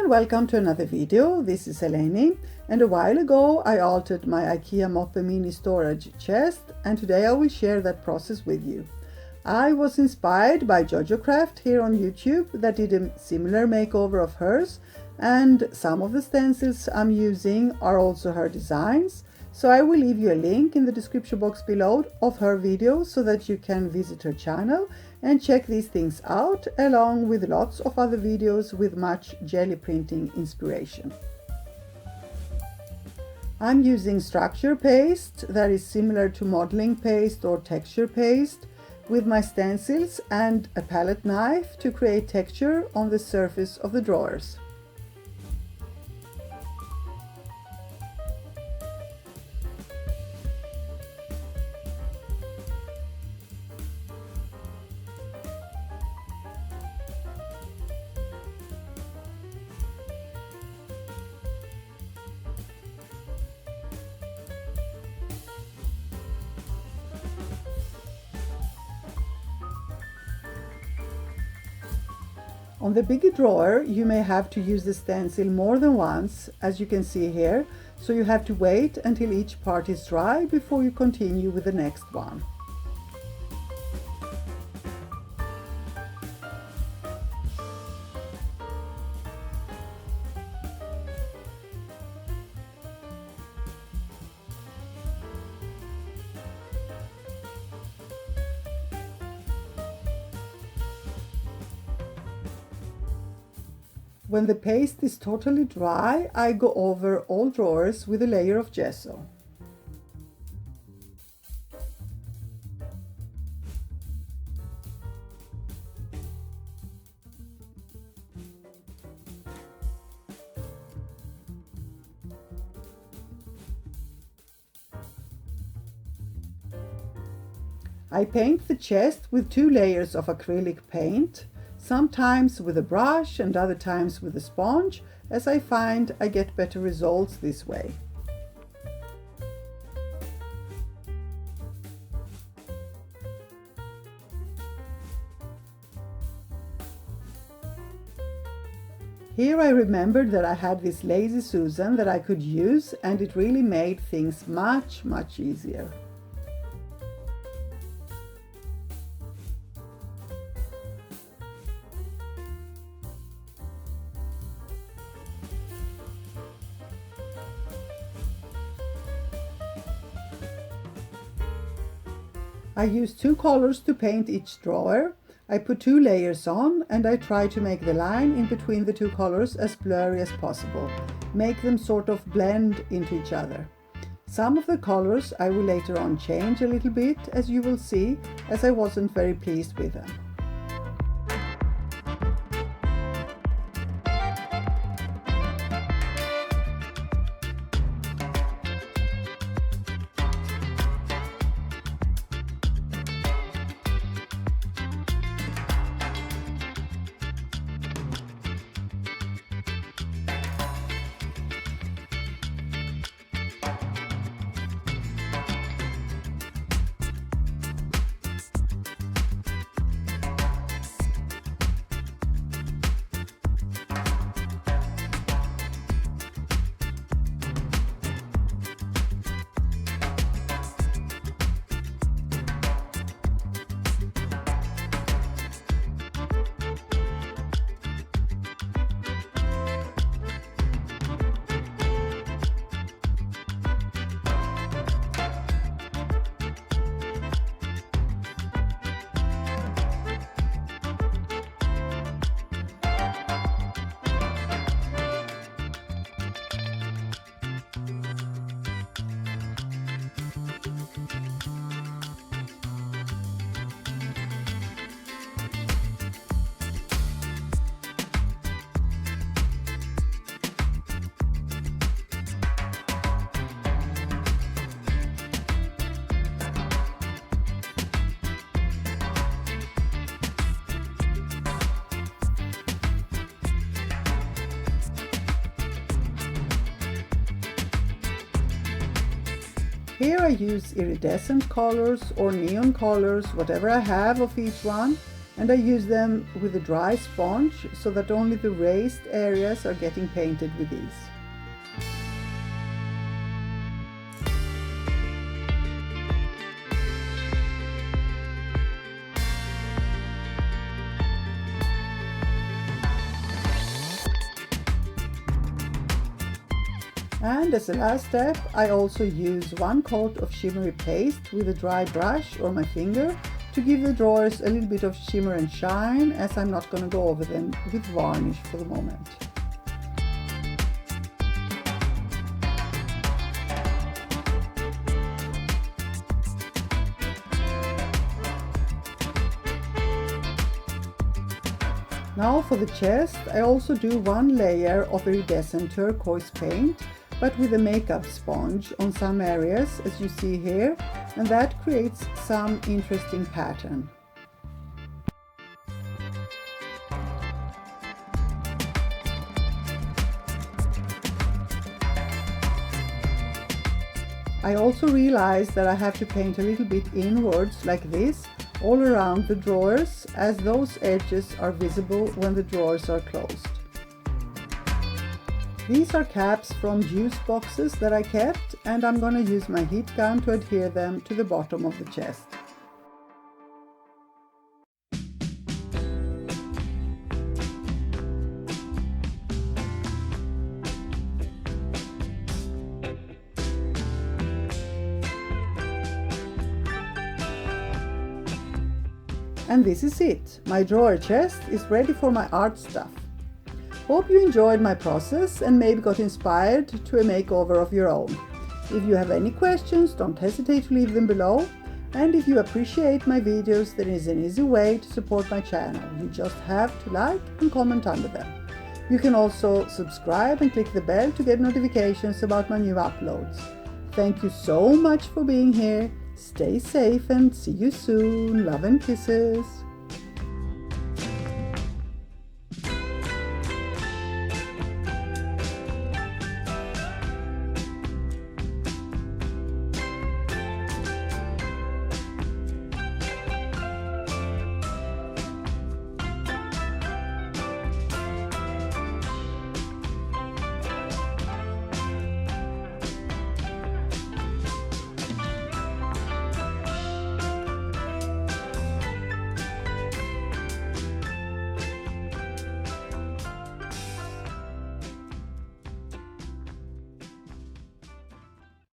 and welcome to another video. This is Eleni, and a while ago I altered my IKEA Moppe mini storage chest, and today I will share that process with you. I was inspired by JojoCraft here on YouTube that did a similar makeover of hers, and some of the stencils I'm using are also her designs. So I will leave you a link in the description box below of her video so that you can visit her channel and check these things out, along with lots of other videos with much jelly printing inspiration. I'm using structure paste that is similar to modeling paste or texture paste with my stencils and a palette knife to create texture on the surface of the drawers. On the bigger drawer, you may have to use the stencil more than once, as you can see here, so you have to wait until each part is dry before you continue with the next one. When the paste is totally dry, I go over all drawers with a layer of gesso. I paint the chest with 2 layers of acrylic paint, sometimes with a brush and other times with a sponge, as I find I get better results this way. Here I remembered that I had this Lazy Susan that I could use, and it really made things much easier. I use 2 colors to paint each drawer. I put 2 layers on, and I try to make the line in between the 2 colors as blurry as possible. Make them sort of blend into each other. Some of the colors I will later on change a little bit, as you will see, as I wasn't very pleased with them. Here I use iridescent colors or neon colors, whatever I have of each one, and I use them with a dry sponge so that only the raised areas are getting painted with these. And as a last step, I also use 1 coat of shimmery paste with a dry brush or my finger to give the drawers a little bit of shimmer and shine, as I'm not going to go over them with varnish for the moment. Now for the chest, I also do 1 layer of iridescent turquoise paint, but with a makeup sponge on some areas, as you see here, and that creates some interesting pattern. I also realized that I have to paint a little bit inwards like this, all around the drawers, as those edges are visible when the drawers are closed. These are caps from juice boxes that I kept, and I'm going to use my heat gun to adhere them to the bottom of the chest. And this is it. My drawer chest is ready for my art stuff. Hope you enjoyed my process and maybe got inspired to a makeover of your own. If you have any questions, don't hesitate to leave them below. And if you appreciate my videos, there is an easy way to support my channel. You just have to like and comment under them. You can also subscribe and click the bell to get notifications about my new uploads. Thank you so much for being here. Stay safe and see you soon. Love and kisses.